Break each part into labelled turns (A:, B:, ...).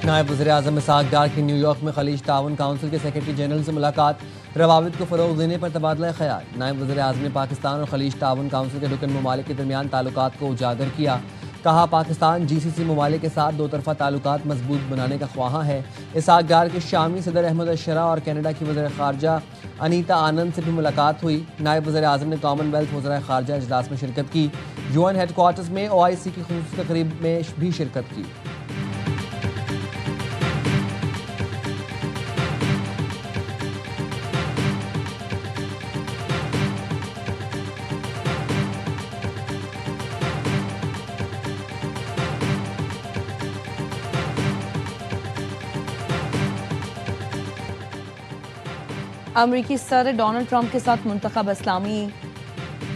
A: नायब वज़ीर-ए-आज़म इसहाक़ डार की न्यूयॉर्क में खलीज ताउन काउंसिल के सेक्रेटरी जनरल से मुलाकात, रवाबित को फ़रोग़ देने पर तबादला ख़याल। नायब वज़ीर-ए-आज़म ने पाकिस्तान और खलीज ताउन काउंसिल के रुकन ममालिक के दरमियान ताल्लुकात को उजागर किया। कहा, पाकिस्तान GCC ममालिक के साथ दो तरफ़ा ताल्लुकात मजबूत बनाने का ख्वाहां है। इसहाक़ डार के शामी सदर अहमद अशरा और कनाडा की वज़ीर ख़ारजा अनीता आनंद से भी मुलाकात हुई। नायब वज़ीर-ए-आज़म ने कॉमनवेल्थ वज़राए ख़ारजा इजलास में शिरकत की। UN हेडक्वार्टर्स में OIC की ख़ुसूसी तक़रीब में भी शिरकत की।
B: अमरीकी सदर डोनाल्ड ट्रंप के साथ मुंतखब इस्लामी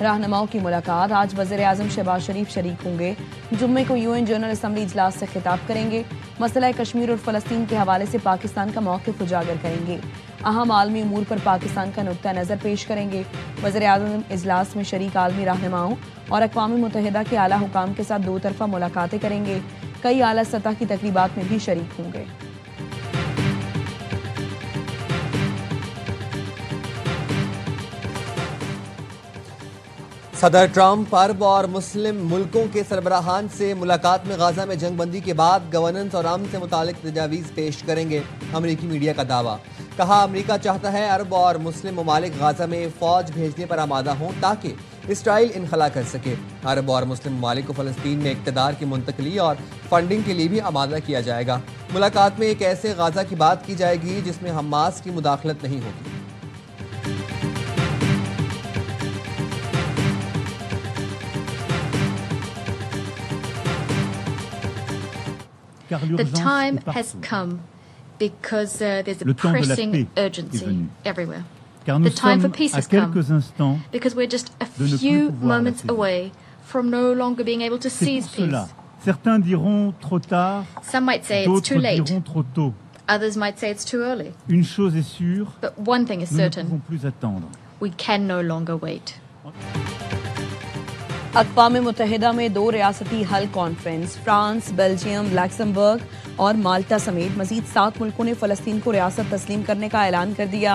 B: रहनुमाओं की मुलाकात। आज वज़ीर-ए-आज़म शहबाज शरीफ शरीक होंगे। जुम्मे को UN जनरल असम्बली इजलास से खिताब करेंगे। मसला कश्मीर और फ़लस्तीन के हवाले से पाकिस्तान का मौक़िफ़ उजागर करेंगे। अहम आलमी उमूर पर पाकिस्तान का नुक्ता नज़र पेश करेंगे। वज़ीर-ए-आज़म इजलास में शरीक आलमी रहनुमाओं और अक़वाम मुत्तहिदा के आला हुकाम के साथ दो तरफ़ा मुलाकातें करेंगे। कई आला सतह की तक़रीबात में भी शरीक होंगे।
A: सदर ट्रंप अरब और मुस्लिम मुल्कों के सरबराहान से मुलाकात में गाजा में जंगबंदी के बाद गवर्नेंस और अमन से मुतालिक तजावीज़ पेश करेंगे। अमरीकी मीडिया का दावा। कहा, अमरीका चाहता है अरब और मुस्लिम ममालिक गाजा में फ़ौज भेजने पर आमादा हों ताकि इसराइल इनखला कर सके। अरब और मुस्लिम ममालिक को फ़लस्तीन में इक़्तिदार की मुंतकली और फंडिंग के लिए भी आमादा किया जाएगा। मुलाकात में एक ऐसे गाजा की बात की जाएगी जिसमें हमास की मुदाखलत नहीं होगी।
C: The time has come because there's a pressing urgency everywhere. The time for peace has come because we're just a few moments away from no longer being able to seize peace.
D: Certains diront trop tard.
C: Some might say it's too late.
D: D'autres diront trop tôt.
C: Others might say it's too early.
D: Une chose est sûre.
C: But one thing is certain.
D: Nous ne pouvons plus attendre.
C: We can no longer wait.
B: अक़वाम मुत्तहिदा में दो रियासती हल conference. France, Belgium, Luxembourg और माल्टा समेत मजीद 7 मुल्कों ने फ़लस्तीन को रियासत तस्लीम करने का ऐलान कर दिया।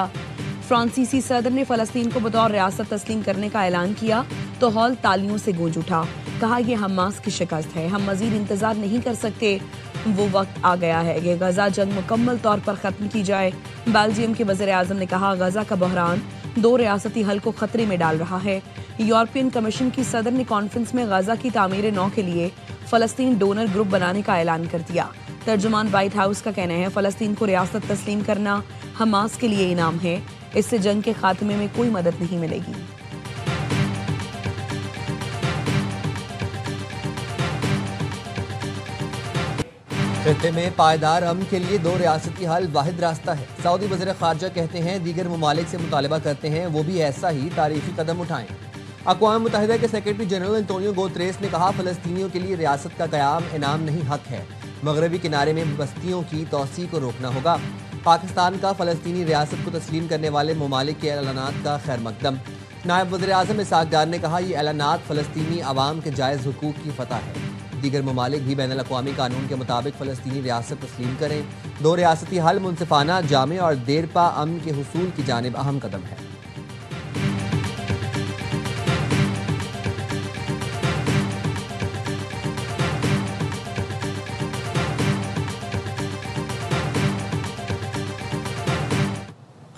B: फ्रांसीसी सदर ने फ़लस्तीन को बतौर रियासत तस्लीम करने का ऐलान किया तो हॉल तालियों से गूंज उठा। कहा, यह हमास की शिकस्त है, हम मजीद इंतजार नहीं कर सकते। वो वक्त आ गया है कि गजा जंग मुकम्मल तौर पर ख़त्म की जाए। बेल्जियम के वज़ीर-ए-आज़म ने कहा, गजा का बहरान दो रियासती हल को खतरे में डाल रहा है। यूरोपियन कमीशन की सदर ने कॉन्फ्रेंस में गजा की तामीर नौ के लिए फ़लस्तीन डोनर ग्रुप बनाने का ऐलान कर दिया। तर्जुमान व्हाइट हाउस का कहना है, फ़लस्तीन को रियासत तस्लीम करना हमास के लिए इनाम है, इससे जंग के खात्मे में कोई मदद नहीं मिलेगी।
A: खित्ते में पायदार अमन के लिए दो रियासती हल वाहिद रास्ता है। सऊदी वज़ीर ख़ारजा कहते हैं, दीगर ममालिक से मुतालबा करते हैं वो भी ऐसा ही तारीखी कदम उठाएं। अक़वाम मुत्तहिदा के सेक्रेटरी जनरल एंटोनियो गुतेरेस ने कहा, फ़लस्तीनियों के लिए रियासत का क़याम इनाम नहीं हक है। मगरबी किनारे में बस्तियों की तोसी को रोकना होगा। पाकिस्तान का फ़लस्तीनी रियासत को तस्लीम करने वाले ममालिक के ऐलानात का खैर मकदम। नायब वज़ीर-ए-आज़म इसहाक़ डार ने कहा, ये ऐलानात फ़लस्तीनी अवाम के जायज़ हुकूक़ की फ़तह है। दीगर ममालिक भी बैनुल अक़वामी कानून के मुताबिक फ़लस्तीनी रियासत तस्लीम करें। दो रियासती हल मुनसिफ़ाना, जामे और देरपा अमन के हुसूल की जानिब अहम कदम है।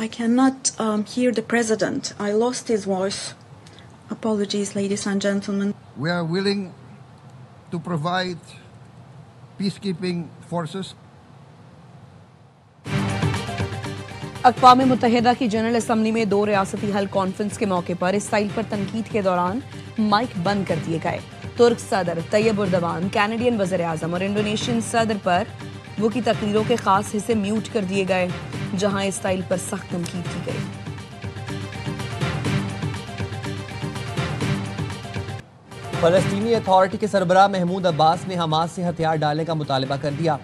E: I cannot hear the president. I lost his voice. Apologies, ladies and gentlemen.
F: We are willing to provide peacekeeping forces.
B: अक़वाम मुत्तहिदा की जनरल असम्बली में दो रियासती हल कॉन्फ्रेंस के मौके पर इसराइल पर तनकीद के दौरान माइक बंद कर दिए गए। तुर्क सदर तैयब उर्दवान, कैनेडियन वज़ीर-ए-आज़म और इंडोनेशियन सदर पर वो की तकरीरों के खास हिस्से म्यूट कर दिए गए, जहां इसराइल पर सख्त तनकीद की गई।
A: फ़लस्तीनी अथॉरिटी के सरबराह महमूद अब्बास ने हमास से हथियार डालने का मुतालबा कर दिया।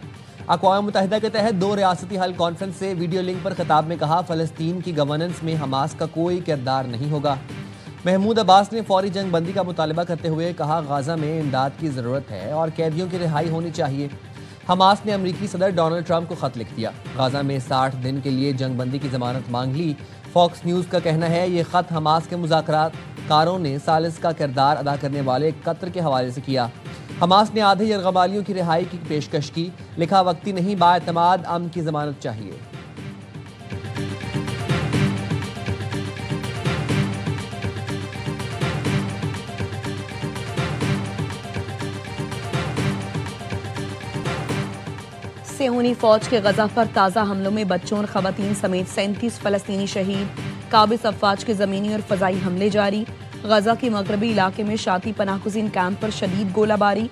A: अक़वाम मुत्तहिदा के तहत दो रियासती हल कॉन्फ्रेंस से वीडियो लिंक पर खिताब में कहा, फ़लस्तीन की गवर्नेंस में हमास का कोई किरदार नहीं होगा। महमूद अब्बास ने फौरी जंग बंदी का मुतालबा करते हुए कहा, गाजा में इमदाद की ज़रूरत है और कैदियों की रिहाई होनी चाहिए। हमास ने अमेरिकी सदर डोनाल्ड ट्रंप को खत लिख दिया। गाजा में 60 दिन के लिए जंगबंदी की जमानत मांग ली। फॉक्स न्यूज़ का कहना है ये खत हमास के मुज़ाकरातकारों ने सालिस का किरदार अदा करने वाले कतर के हवाले से किया। हमास ने आधे यरगमालियों की रिहाई की पेशकश की। लिखा वक्ती नहीं, बाएतमाद अमन की जमानत चाहिए।
B: सेहूनी फौज के गजा पर ताज़ा हमलों में बच्चों और खवातीन समेत 37 फलस्तीनी शहीद। काबिज अफवाज के ज़मीनी और फ़ज़ाई हमले जारी। गजा के मगरबी इलाके में शाती पनाहगज़ीन कैंप पर शदीद गोलाबारी।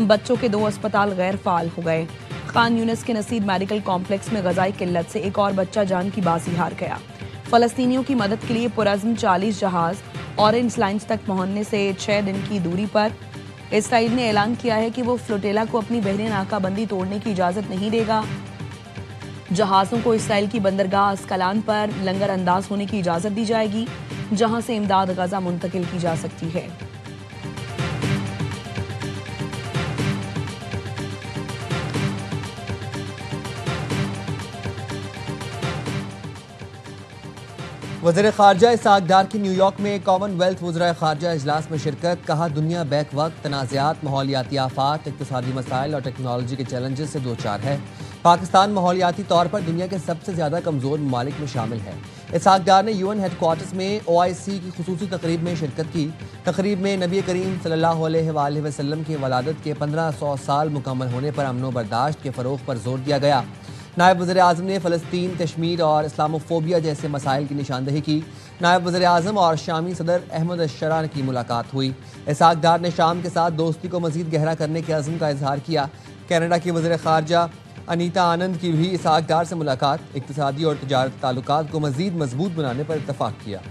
B: बच्चों के 2 अस्पताल गैर फाल हो गए। खान यूनिस के नसीब मेडिकल कॉम्प्लेक्स में गजाई किल्लत से एक और बच्चा जान की बाजी हार गया। फ़लस्तीनियों की मदद के लिए पुरज़्म 40 जहाज़ ऑरेंज लाइन्स तक पहुंचने से 6 दिन की दूरी पर। इसराइल ने ऐलान किया है कि वो फ्लोटेला को अपनी बहरी नाकाबंदी तोड़ने की इजाज़त नहीं देगा। जहाज़ों को इसराइल की बंदरगाह अस्कलान पर लंगर अंदाज होने की इजाज़त दी जाएगी, जहां से इमदाद गजा मुंतकिल की जा सकती है।
A: वज़ीर ख़ारजा इसहाक़ डार की न्यूयॉर्क में कॉमनवेल्थ वज़राए ख़ारजा इजलास में शिरकत। कहा दुनिया बैक वक्त तनाज़ात, माहौलियाती आफ़ात, इक़्तिसादी मसाइल और टेक्नोलॉजी के चैलेंजेस से दो चार है। पाकिस्तान माहौलियाती तौर पर दुनिया के सबसे ज़्यादा कमज़ोर ममालिक में शामिल है। इसहाक़ डार ने UN हेडक्वार्टर्स में OIC की खुसूसी तकरीब में शिरकत की। तकरीब में नबी करीम सल्लल्लाहु अलैहि वसल्लम की वलादत के 1500 साल मुकम्मल होने पर अमन व बर्दाश्त के फ़रोग़ पर जोर दिया गया। नायब वज़ीर आज़म ने फ़लस्तीन, कश्मीर और इस्लामोफोबिया जैसे मसाइल की निशानदही की। नायब वज़ीर आज़म और शामी सदर अहमद अशरा की मुलाकात हुई। इसहाक़ डार ने शाम के साथ दोस्ती को मज़ीद गहरा करने के अज़्म का इजहार किया। कनाडा की वज़ीर ख़ारजा अनीता आनंद की भी इसहाक़ डार से मुलाकात। इक़्तिसादी और तिजारती ताल्लुकात को मज़ीद मजबूत बनाने पर इत्तफ़ाक़ किया।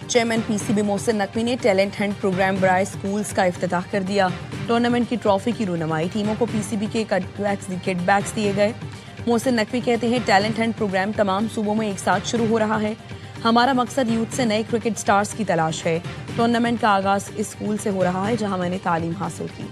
B: चेयरमैन PCB मोहसिन नकवी ने टैलेंट हंट प्रोग्राम बराए स्कूल्स का इफ्तिताह कर दिया। टूर्नामेंट की ट्रॉफी की रुनमाई, टीमों को PCB के किटबैक्स दिए गए। मोहसिन नकवी कहते हैं टैलेंट हंट प्रोग्राम तमाम सूबों में एक साथ शुरू हो रहा है। हमारा मकसद यूथ से नए क्रिकेट स्टार्स की तलाश है। टूर्नामेंट का आगाज इस स्कूल से हो रहा है जहां मैंने तालीम हासिल की।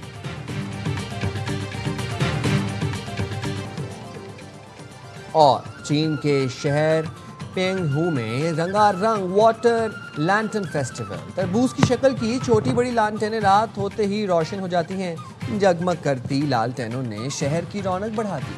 A: और चीन के शहर पेंगहू में रंगारंग वाटर लैंटर्न फेस्टिवल। तरबूज की शक्ल की छोटी बड़ी लालटेनें रात होते ही रोशन हो जाती हैं। जगमग करती लालटेनों ने शहर की रौनक बढ़ा दी।